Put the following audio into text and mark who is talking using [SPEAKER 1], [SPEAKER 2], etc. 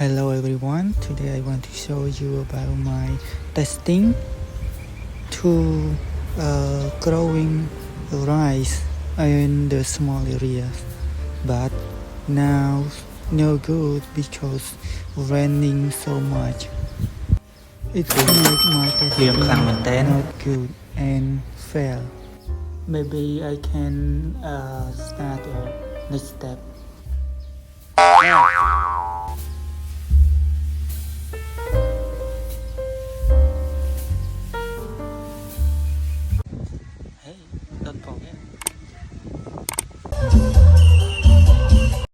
[SPEAKER 1] Hello everyone, today I want to show you about my testing to growing rice in the small areas, but now no good because raining so much. It make my
[SPEAKER 2] ភ្លៀងខ្លាំងមែនទែន
[SPEAKER 1] testing not good and fail. Maybe I can start next step.